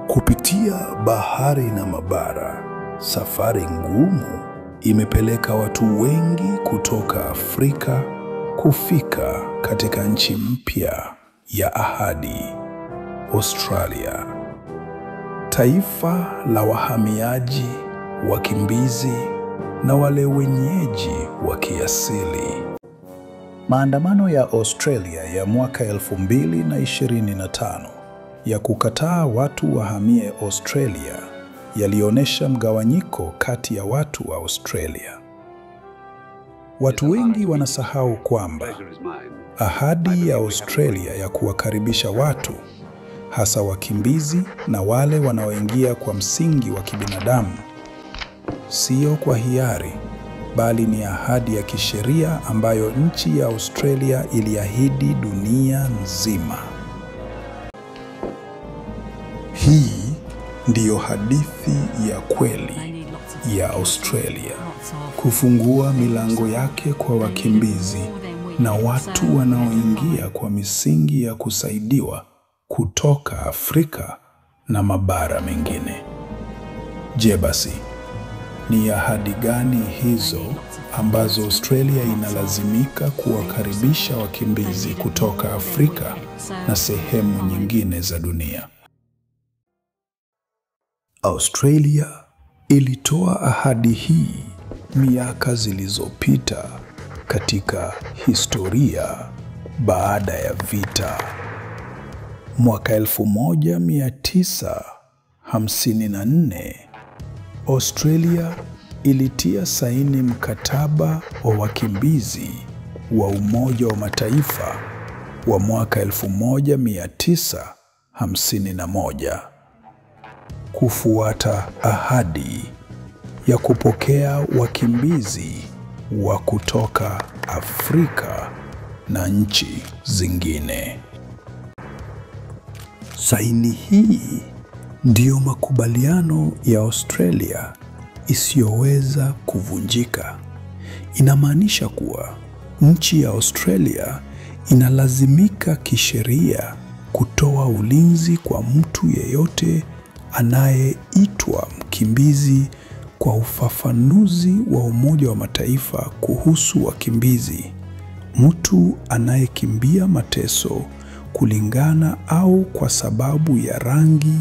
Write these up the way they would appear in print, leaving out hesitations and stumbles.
Kupitia bahari na mabara, safari ngumu imepeleka watu wengi kutoka Afrika kufika katika nchi mpya ya ahadi, Australia. Taifa la wahamiaji, wakimbizi na wale wenyeji wa kiasili. Maandamano ya Australia ya mwaka 2025 ya kukataa watu wahamie Australia yalionyesha mgawanyiko kati ya watu wa Australia. Watu wengi wanasahau kwamba ahadi ya Australia ya kuwakaribisha watu, hasa wakimbizi na wale wanaoingia kwa msingi wa kibinadamu, sio kwa hiari, bali ni ahadi ya kisheria ambayo nchi ya Australia iliahidi dunia nzima. Hii ndiyo hadithi ya kweli ya Australia, kufungua milango yake kwa wakimbizi na watu wanaoingia kwa misingi ya kusaidiwa kutoka Afrika na mabara mengine. Je, basi ni ahadi gani hizo ambazo Australia inalazimika kuwakaribisha wakimbizi kutoka Afrika na sehemu nyingine za dunia? Australia ilitoa ahadi hii miaka zilizopita katika historia baada ya vita. Mwaka 1954, Australia ilitia saini mkataba wa wakimbizi wa Umoja wa Mataifa wa mwaka 1951 kufuata ahadi ya kupokea wakimbizi wa kutoka Afrika na nchi zingine. Saini hii ndiyo makubaliano ya Australia isiyoweza kuvunjika. Inamaanisha kuwa nchi ya Australia inalazimika kisheria kutoa ulinzi kwa mtu yeyote anayeitwa mkimbizi. Kwa ufafanuzi wa Umoja wa Mataifa kuhusu wakimbizi, mtu anayekimbia mateso kulingana au kwa sababu ya rangi,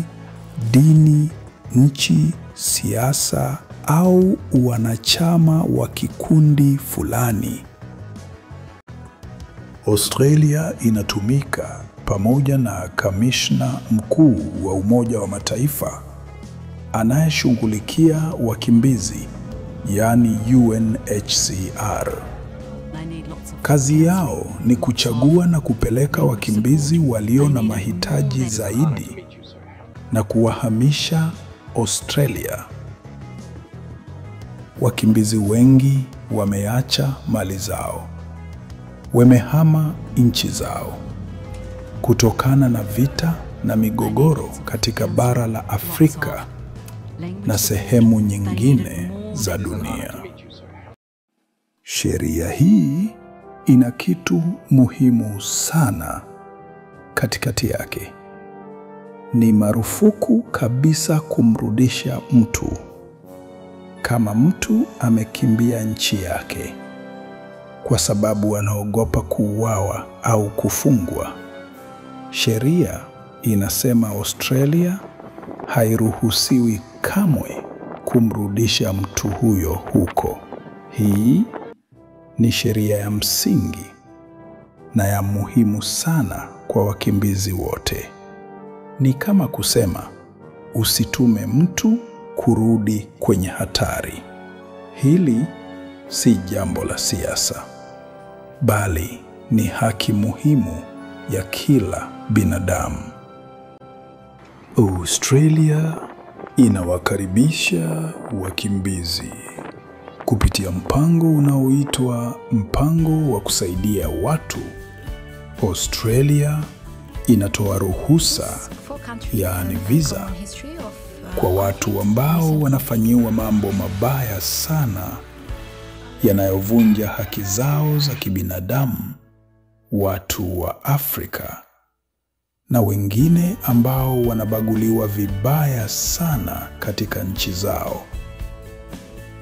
dini, nchi, siasa au wanachama wa kikundi fulani. Australia inatumika pamoja na kamishna mkuu wa Umoja wa Mataifa anayeshughulikia wakimbizi, yani UNHCR. Kazi yao ni kuchagua na kupeleka wakimbizi walio na mahitaji zaidi na kuwahamisha Australia. Wakimbizi wengi wameacha mali zao, wamehama nchi zao kutokana na vita na migogoro katika bara la Afrika na sehemu nyingine za dunia. Sheria hii ina kitu muhimu sana katikati yake. Ni marufuku kabisa kumrudisha mtu kama mtu amekimbia nchi yake kwa sababu anaogopa kuuawa au kufungwa. Sheria inasema Australia hairuhusiwi kamwe kumrudisha mtu huyo huko. Hii ni sheria ya msingi na ya muhimu sana kwa wakimbizi wote. Ni kama kusema usitume mtu kurudi kwenye hatari. Hili si jambo la siasa, bali ni haki muhimu ya kila binadamu. Australia inawakaribisha wakimbizi kupitia mpango unaoitwa Mpango wa Kusaidia Watu. Australia inatoa ruhusa, yaani visa, kwa watu ambao wanafanyiwa mambo mabaya sana yanayovunja haki zao za kibinadamu, watu wa Afrika na wengine ambao wanabaguliwa vibaya sana katika nchi zao.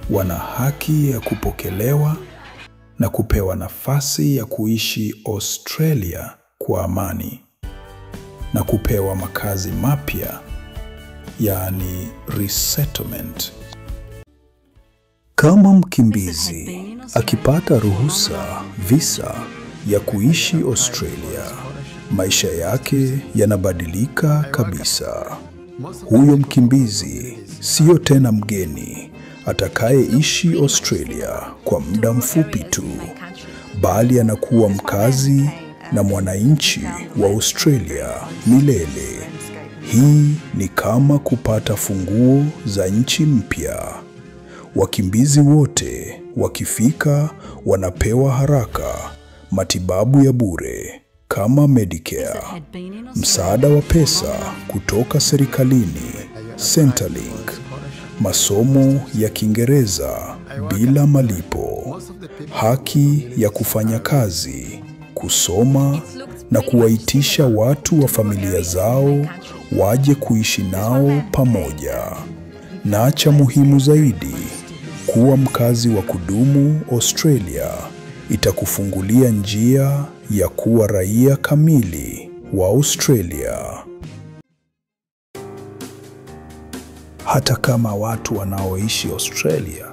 Wana haki ya kupokelewa na kupewa nafasi ya kuishi Australia kwa amani na kupewa makazi mapya, yaani resettlement. Kama mkimbizi akipata ruhusa visa ya kuishi Australia, maisha yake yanabadilika kabisa. Huyo mkimbizi sio tena mgeni atakayeishi Australia kwa muda mfupi tu, bali anakuwa mkazi na mwananchi wa Australia milele. Hii ni kama kupata funguo za nchi mpya. Wakimbizi wote wakifika wanapewa haraka matibabu ya bure kama Medicare, msaada wa pesa kutoka serikalini, Centrelink, masomo ya Kiingereza bila malipo, haki ya kufanya kazi, kusoma na kuwaitisha watu wa familia zao waje kuishi nao pamoja. Na cha muhimu zaidi, kuwa mkazi wa kudumu Australia itakufungulia njia ya kuwa raia kamili wa Australia. Hata kama watu wanaoishi Australia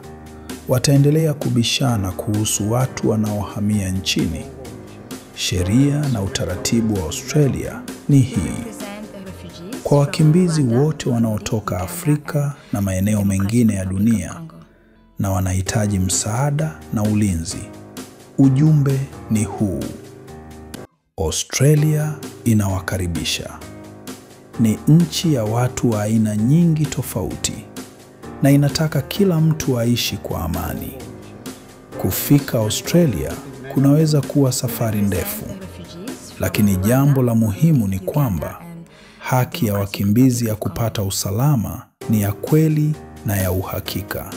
wataendelea kubishana kuhusu watu wanaohamia nchini, sheria na utaratibu wa Australia ni hii: kwa wakimbizi wote wanaotoka Afrika na maeneo mengine ya dunia na wanahitaji msaada na ulinzi, ujumbe ni huu: Australia inawakaribisha. Ni nchi ya watu wa aina nyingi tofauti na inataka kila mtu aishi kwa amani. Kufika Australia kunaweza kuwa safari ndefu, lakini jambo la muhimu ni kwamba haki ya wakimbizi ya kupata usalama ni ya kweli na ya uhakika.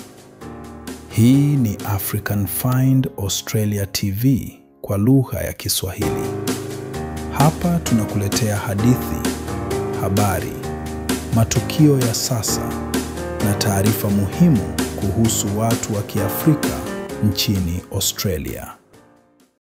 Hii ni African Find Australia TV kwa lugha ya Kiswahili. Hapa tunakuletea hadithi, habari, matukio ya sasa na taarifa muhimu kuhusu watu wa Kiafrika nchini Australia.